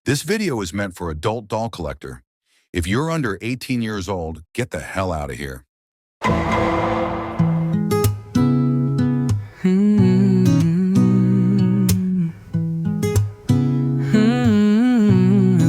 This video is meant for adult doll collector. If you're under 18 years old, get the hell out of here.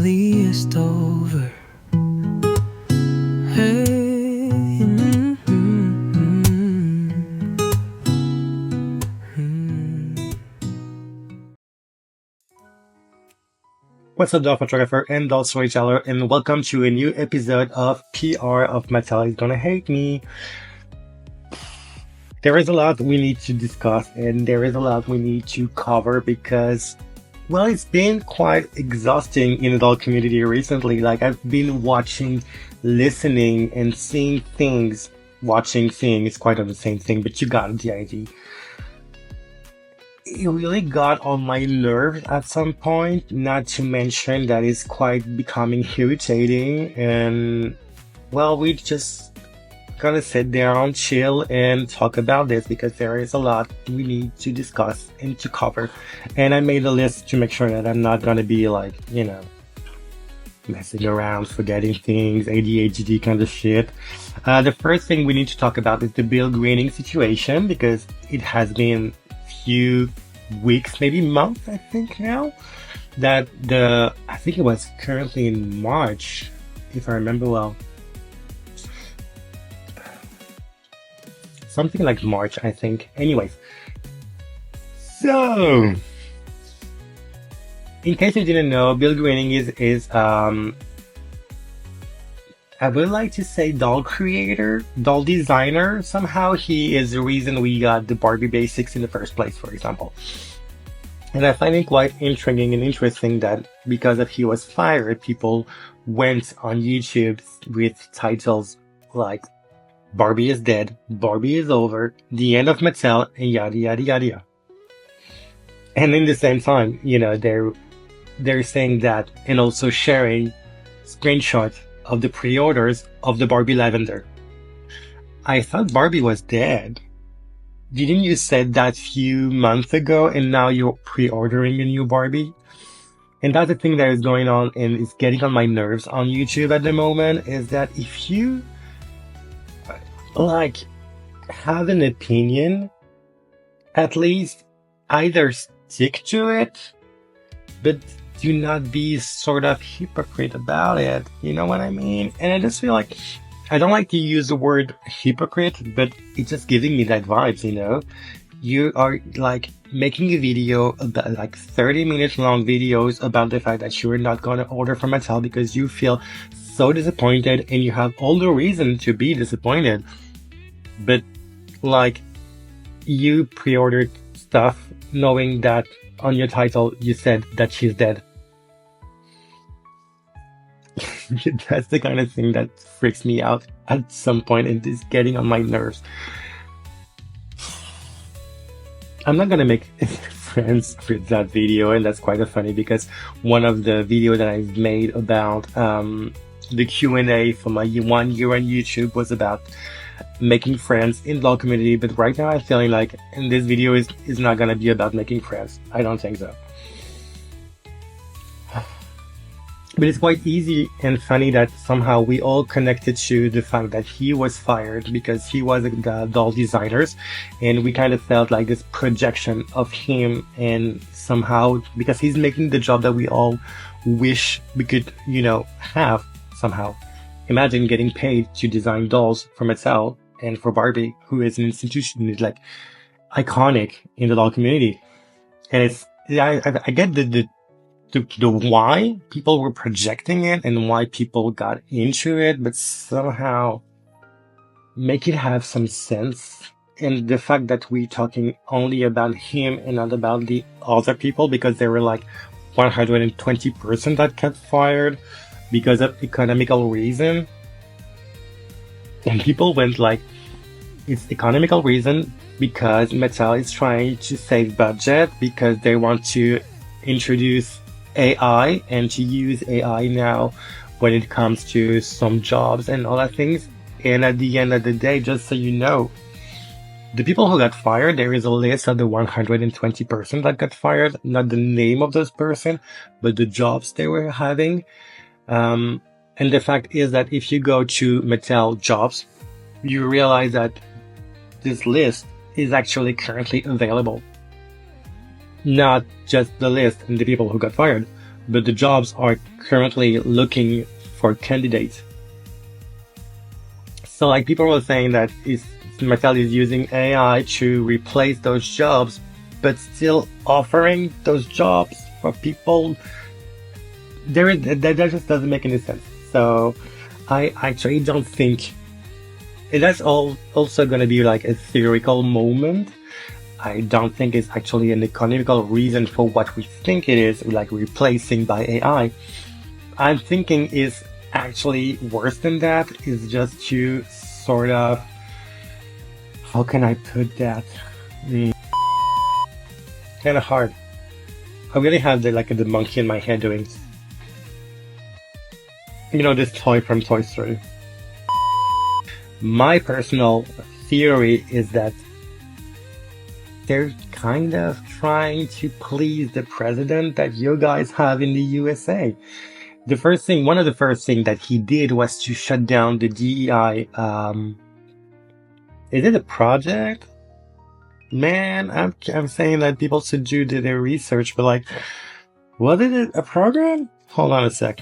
Least over. Hey. What's up, doll photographer and doll storyteller, and welcome to a new episode of PR of Mattel is Gonna Hate Me. There is a lot we need to discuss, and there is a lot we need to cover because, well, it's been quite exhausting in the doll community recently. Like, I've been watching, listening, and seeing things. Watching, seeing is quite of the same thing, but you got the idea. It really got on my nerves at some point, not to mention that it's quite becoming irritating, and well, we just gonna sit down, chill, and talk about this because there is a lot we need to discuss and to cover. And I made a list to make sure that I'm not gonna be like, messing around, forgetting things, ADHD kind of shit. The first thing we need to talk about is the bill greening situation because it has been few weeks, maybe months, I think now, that I think it was currently in March, if I remember well. Something like March, I think. Anyways. So, in case you didn't know, Bill Greening is I would like to say doll creator, doll designer. Somehow he is the reason we got the Barbie basics in the first place, for example. And I find it quite intriguing and interesting that because of he was fired, people went on YouTube with titles like Barbie is dead, Barbie is over, the end of Mattel, and yada yada yada. And in the same time, they're saying that and also sharing screenshots of the pre-orders of the Barbie Lavender. I thought Barbie was dead. Didn't you say that few months ago and now you're pre-ordering a new Barbie? And that's the thing that is going on and is getting on my nerves on YouTube at the moment, is that if you have an opinion, at least either stick to it, but do not be sort of hypocrite about it. You know what I mean? And I just feel like, I don't like to use the word hypocrite, but it's just giving me that vibes, You are like making a video about 30 minutes long videos about the fact that you're not going to order from Mattel because you feel so disappointed and you have all the reason to be disappointed. But you pre-ordered stuff knowing that on your title you said that she's dead. That's the kind of thing that freaks me out at some point and is getting on my nerves. I'm not gonna make friends with that video, and that's quite funny because one of the videos that I've made about the Q&A for my 1 year on YouTube was about making friends in the doll community, but right now I'm feeling like this video is not gonna be about making friends. I don't think so. But it's quite easy and funny that somehow we all connected to the fact that he was fired because he was a doll designer, and we kind of felt like this projection of him, and somehow because he's making the job that we all wish we could, have somehow. Imagine getting paid to design dolls for Mattel and for Barbie, who is an institution, is iconic in the doll community. And I get the why people were projecting it and why people got into it, but somehow make it have some sense. And the fact that we're talking only about him and not about the other people, because there were 120% that got fired because of economical reason. And people went it's economical reason because Mattel is trying to save budget because they want to introduce AI and to use AI now when it comes to some jobs and all that things. And at the end of the day, just so you know, The people who got fired, there is a list of the 120 persons that got fired, not the name of those person, but the jobs they were having. And the fact is that if you go to Mattel jobs, you realize that this list is actually currently available. Not just the list and the people who got fired, but the jobs are currently looking for candidates. So like people were saying that Mattel is using AI to replace those jobs, but still offering those jobs for people. That just doesn't make any sense. So I actually don't think that's also going to be like a theoretical moment. I don't think it's actually an economical reason for what we think it is, like replacing by AI. I'm thinking is actually worse than that, is just to sort of, how can I put that? Kind of hard. I really have the monkey in my head doing, this toy from Toy Story. My personal theory is that they're kind of trying to please the president that you guys have in the USA. One of the first things that he did was to shut down the DEI. Is it a project? Man, I'm saying that people should do their research, but like, was it a program? Hold on a sec.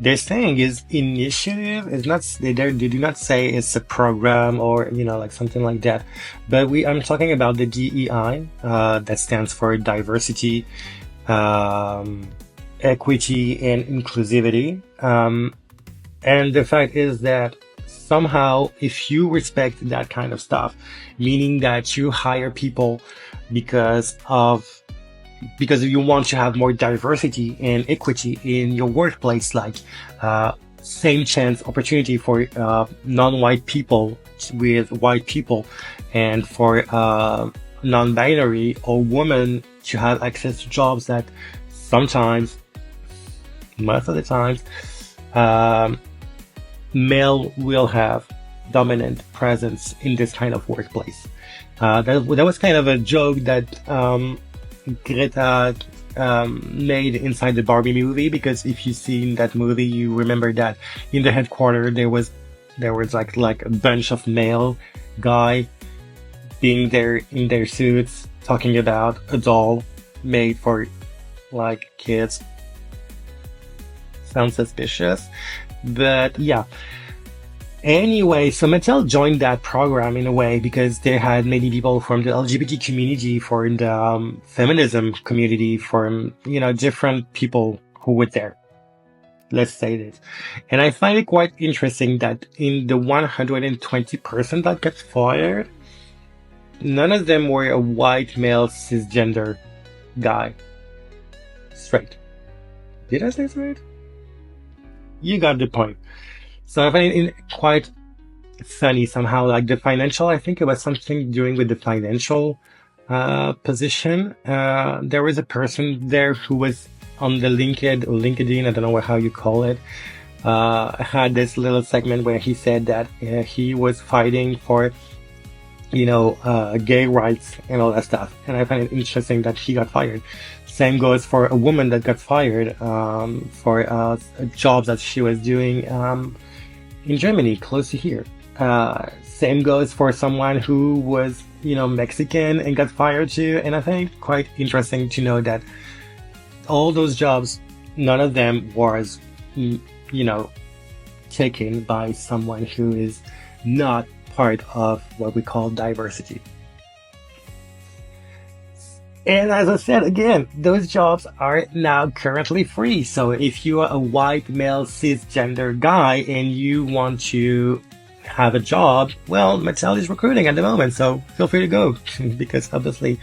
They're saying is initiative. Is not. They do not say it's a program or like something like that. But I'm talking about the DEI. That stands for diversity, equity, and inclusivity. And the fact is that somehow, if you respect that kind of stuff, meaning that you hire people because you want to have more diversity and equity in your workplace, like same chance opportunity for non-white people with white people, and for non-binary or women to have access to jobs that sometimes, most of the times, male will have dominant presence in this kind of workplace. That was kind of a joke that Greta made inside the Barbie movie, because if you've seen that movie, you remember that in the headquarters there was like a bunch of male guy being there in their suits talking about a doll made for like kids. Sounds suspicious, but yeah. Anyway, so Mattel joined that program in a way because they had many people from the LGBT community, from the feminism community, from, different people who were there. Let's say this. And I find it quite interesting that in the 120 person that got fired, none of them were a white male cisgender guy. Straight. Did I say straight? You got the point. So I find it quite funny somehow, like the financial, I think it was something doing with the financial position. There was a person there who was on the LinkedIn, I don't know how you call it, had this little segment where he said that he was fighting for, gay rights and all that stuff. And I find it interesting that he got fired. Same goes for a woman that got fired for a job that she was doing in Germany, close to here. Same goes for someone who was, Mexican and got fired too. And I think quite interesting to know that all those jobs, none of them was, taken by someone who is not part of what we call diversity. And as I said, again, those jobs are now currently free. So if you are a white male cisgender guy and you want to have a job, well, Mattel is recruiting at the moment. So feel free to go because obviously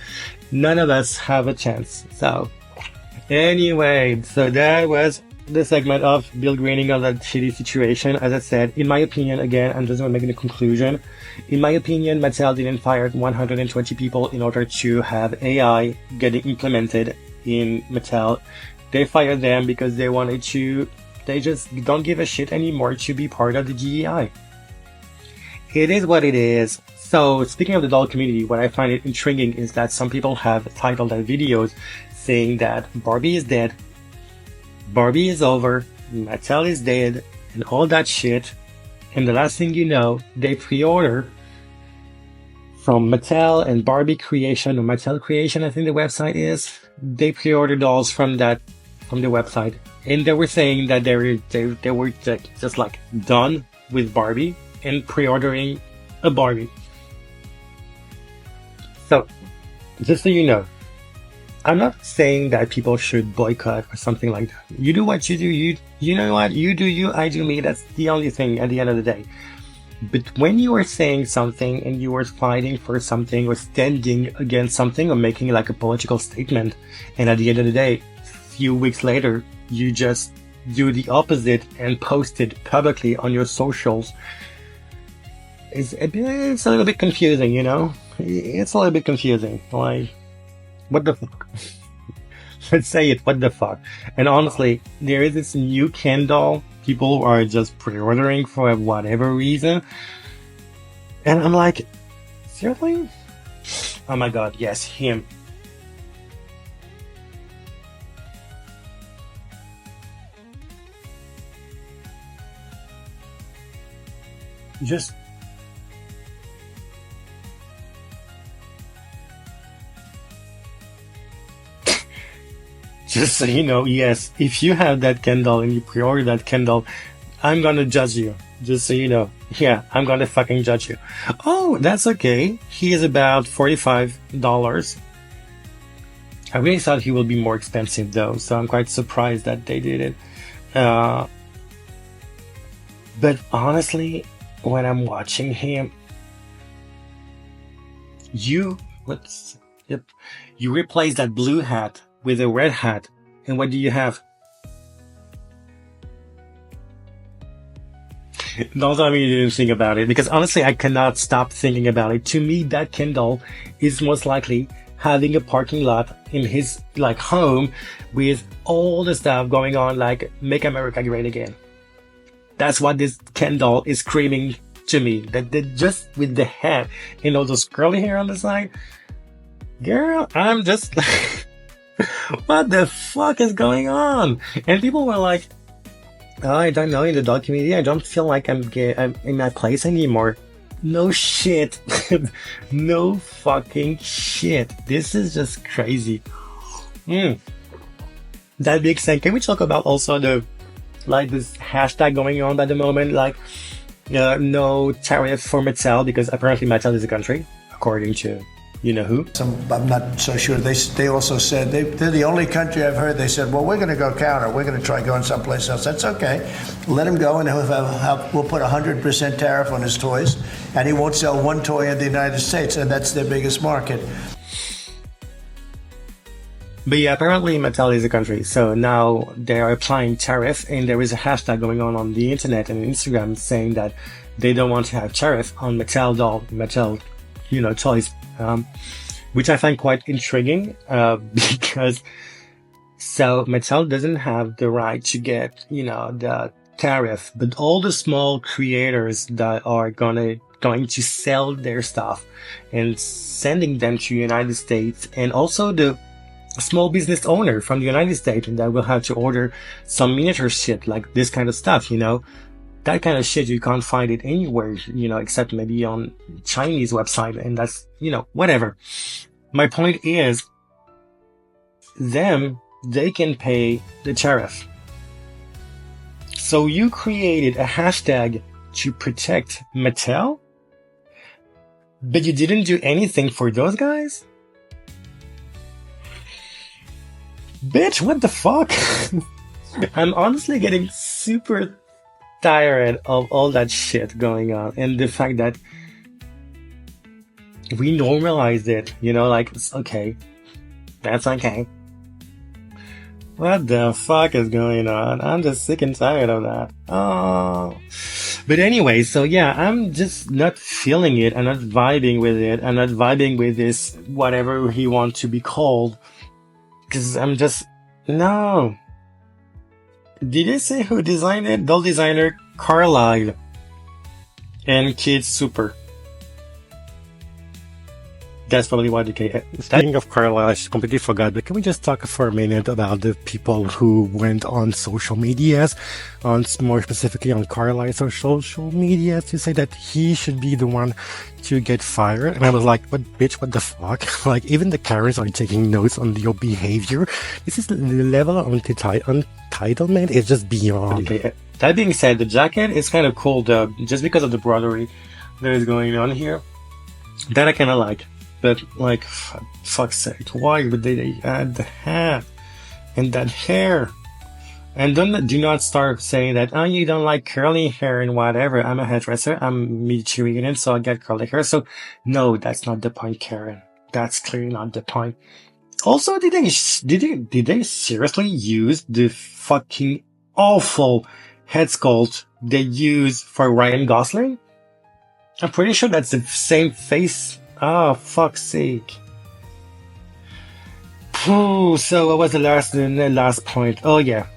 none of us have a chance. So anyway, so that was the segment of Bill Greening of that shitty situation. As I said, in my opinion, again, I'm just making a conclusion. In my opinion, Mattel didn't fire 120 people in order to have AI getting implemented in Mattel. They fired them because they just don't give a shit anymore to be part of the DEI. it is what it is. So speaking of the doll community, what I find it intriguing is that some people have titled their videos saying that Barbie is dead, Barbie is over, Mattel is dead, and all that shit. And the last thing you know, they pre-order from Mattel and Barbie Creation, or Mattel Creation, I think the website is. They pre-order dolls from the website, and they were saying that they were just like done with Barbie and pre-ordering a Barbie. So, just so you know, I'm not saying that people should boycott or something like that. You do what you do. You know what? You do you, I do me. That's the only thing at the end of the day. But when you are saying something and you are fighting for something or standing against something or making like a political statement, and at the end of the day, a few weeks later, you just do the opposite and post it publicly on your socials, it's a little bit confusing, you know? It's a little bit confusing. Like, what the fuck? Let's say it, what the fuck? And honestly, there is this new Ken doll people are just pre-ordering for whatever reason. And I'm like, seriously? Oh my god, yes, him. Just so you know, yes, if you have that Kindle and you pre-order that Kindle, I'm gonna judge you. Just so you know. Yeah, I'm gonna fucking judge you. Oh, that's okay. He is about $45. I really thought he would be more expensive though, so I'm quite surprised that they did it. But honestly, when I'm watching him, you replace that blue hat with a red hat, and what do you have? Don't tell me you didn't think about it, because honestly, I cannot stop thinking about it. To me, that Kindle is most likely having a parking lot in his like home with all the stuff going on, like "Make America Great Again." That's what this Kindle is screaming to me. That just with the head and all those curly hair on the side, girl, I'm just like, what the fuck is going on? And people were like, oh, I don't know, in the dog community, I don't feel like I'm in my place anymore. No shit. No fucking shit. This is just crazy. That being said, can we talk about also this hashtag going on at the moment, like no tariff for Mattel, because apparently Mattel is a country, according to you know who. I'm not so sure. They also said they're the only country I've heard. They said, well, we're going to go counter. We're going to try going someplace else. That's okay. Let him go, and we'll put 100% tariff on his toys, and he won't sell one toy in the United States, and that's their biggest market. But yeah, apparently Mattel is a country, so now they are applying tariff, and there is a hashtag going on the internet and Instagram saying that they don't want to have tariff on Mattel toys. Which I find quite intriguing, because so Mattel doesn't have the right to get, the tariff, but all the small creators that are going to sell their stuff and sending them to United States, and also the small business owner from the United States that will have to order some miniature shit like this kind of stuff, that kind of shit, you can't find it anywhere, except maybe on Chinese website, and that's, whatever. My point is, they can pay the tariff. So you created a hashtag to protect Mattel, but you didn't do anything for those guys? Bitch, what the fuck? I'm honestly getting super tired of all that shit going on, and the fact that we normalized it, it's okay. That's okay. What the fuck is going on? I'm just sick and tired of that. Oh. But anyway, so yeah, I'm just not feeling it. I'm not vibing with it. I'm not vibing with this, whatever he wants to be called. Because I'm just, no. Did you say who designed it? Doll designer Carlisle. And Kids Super. That's probably why the case. Speaking of Carlisle, I completely forgot, but can we just talk for a minute about the people who went on social medias, more specifically on Carlisle's social media, to say that he should be the one to get fired? And I was like, what bitch, what the fuck? Like, even the Karens are taking notes on your behavior. This is the level of entitlement is just beyond. Okay. That being said, the jacket is kind of cool, though, just because of the broderie that is going on here. That I kind of like. But, like, fuck's sake, why would they add the hat and that hair? And do not start saying that, oh, you don't like curly hair and whatever. I'm a hairdresser. I'm Michigan, so I get curly hair. So, no, that's not the point, Karen. That's clearly not the point. Also, did they seriously use the fucking awful head sculpt they use for Ryan Gosling? I'm pretty sure that's the same face. Oh, fuck's sake. So what was the last point? Oh yeah.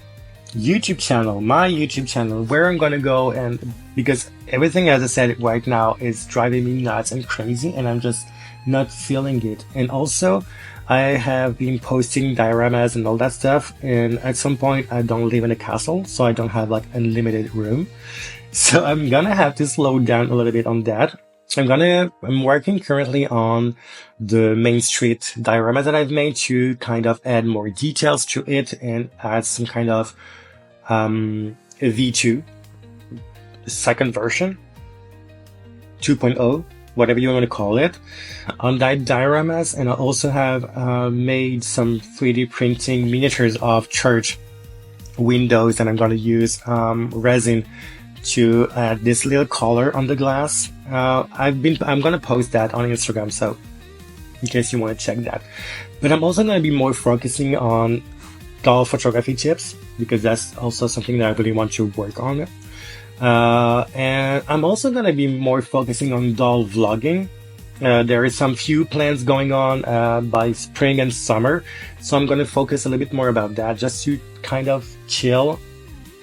YouTube channel, my YouTube channel, where I'm gonna go, and because everything, as I said right now, is driving me nuts and crazy, and I'm just not feeling it. And also, I have been posting dioramas and all that stuff, and at some point I don't live in a castle, so I don't have like unlimited room. So I'm gonna have to slow down a little bit on that. I'm working currently on the Main Street diorama that I've made to kind of add more details to it and add some kind of V2 second version 2.0, whatever you want to call it, on that dioramas. And I also have made some 3D printing miniatures of church windows, and I'm going to use resin to add this little color on the glass. I'm gonna post that on Instagram, so in case you want to check that. But I'm also gonna be more focusing on doll photography tips, because that's also something that I really want to work on. And I'm also gonna be more focusing on doll vlogging. There is some few plans going on by spring and summer, so I'm gonna focus a little bit more about that, just to kind of chill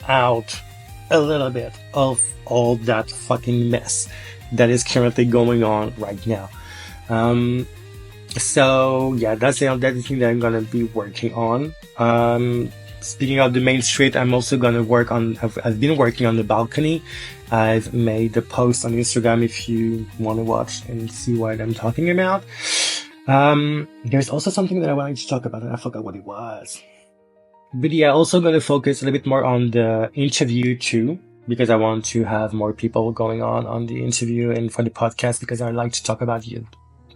out a little bit of all that fucking mess that is currently going on right now. So yeah, that's the thing that I'm gonna be working on. Speaking of the Main Street, I'm also gonna work on. I've been working on the balcony. I've made a post on Instagram if you want to watch and see what I'm talking about. There's also something that I wanted to talk about, and I forgot what it was. But yeah, also going to focus a little bit more on the interview too, because I want to have more people going on the interview and for the podcast, because I like to talk about you.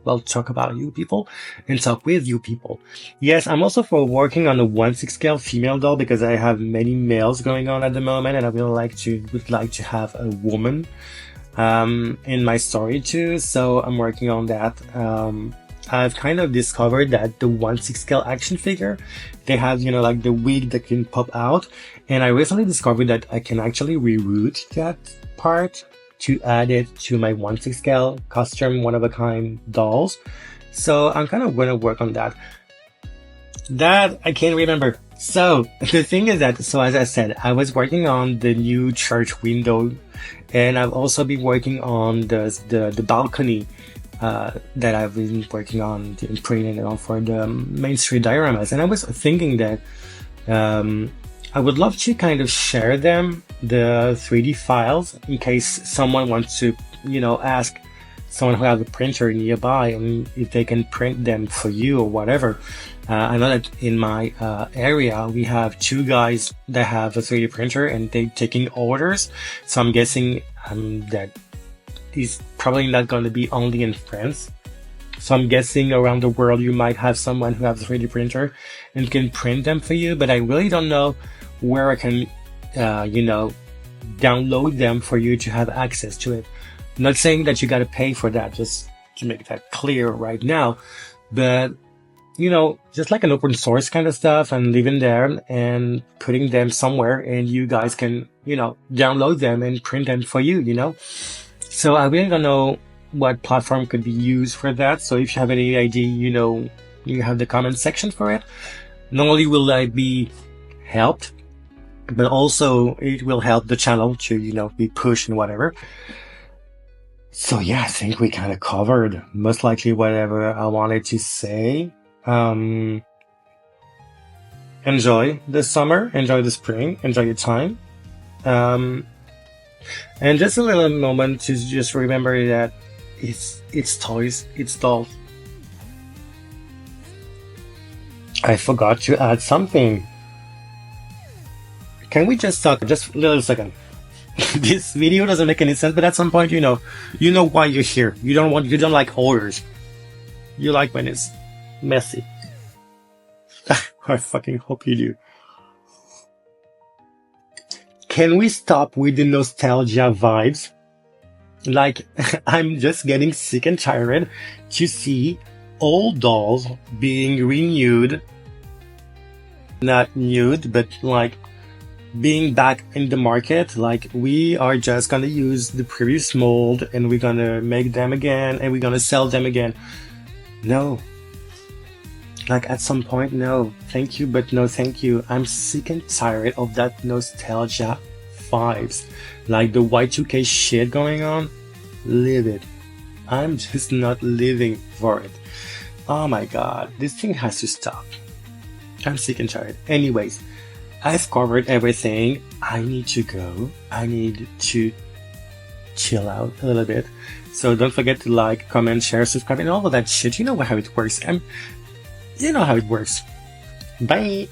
Well, talk about you people and talk with you people. Yes, I'm also working on a 1/6 scale female doll, because I have many males going on at the moment, and I would like to have a woman in my story too. So I'm working on that. I've kind of discovered that the 1/6 scale action figure, they have, like the wig that can pop out. And I recently discovered that I can actually reroute that part to add it to my 1/6 scale custom one-of-a-kind dolls. So I'm kind of going to work on that. That I can't remember. So the thing is that, so as I said, I was working on the new church window, and I've also been working on the balcony that I've been working on and printing it on for the Main Street dioramas. And I was thinking that I would love to kind of share them, the 3D files, in case someone wants to, ask someone who has a printer nearby, and if they can print them for you or whatever. I know that in my area, we have two guys that have a 3D printer, and they're taking orders. So I'm guessing that is probably not going to be only in France. So I'm guessing around the world you might have someone who has a 3D printer and can print them for you, but I really don't know where I can, download them for you to have access to it. I'm not saying that you got to pay for that, just to make that clear right now, but just like an open source kind of stuff, and leaving them and putting them somewhere, and you guys can, download them and print them for you, So I really don't know what platform could be used for that. So if you have any idea, you have the comment section for it. Not only will I be helped, but also it will help the channel to, be pushed and whatever. So yeah, I think we kind of covered most likely whatever I wanted to say. Enjoy the summer, enjoy the spring, enjoy your time. And just a little moment to just remember that it's toys, it's dolls. I forgot to add something. Can we just talk just a little second? This video doesn't make any sense, but at some point, you know why you're here. You don't like orders. You like when it's messy. I fucking hope you do. Can we stop with the nostalgia vibes? Like, I'm just getting sick and tired to see old dolls being renewed. Not nude, but like being back in the market. Like, we are just gonna use the previous mold and we're gonna make them again and we're gonna sell them again. No. Like, at some point, no. Thank you, but no thank you. I'm sick and tired of that nostalgia vibes. Like the Y2K shit going on. Live it. I'm just not living for it. Oh my god. This thing has to stop. I'm sick and tired. Anyways, I've covered everything. I need to go. I need to chill out a little bit. So don't forget to like, comment, share, subscribe, and all of that shit. You know how it works. You know how it works. Bye.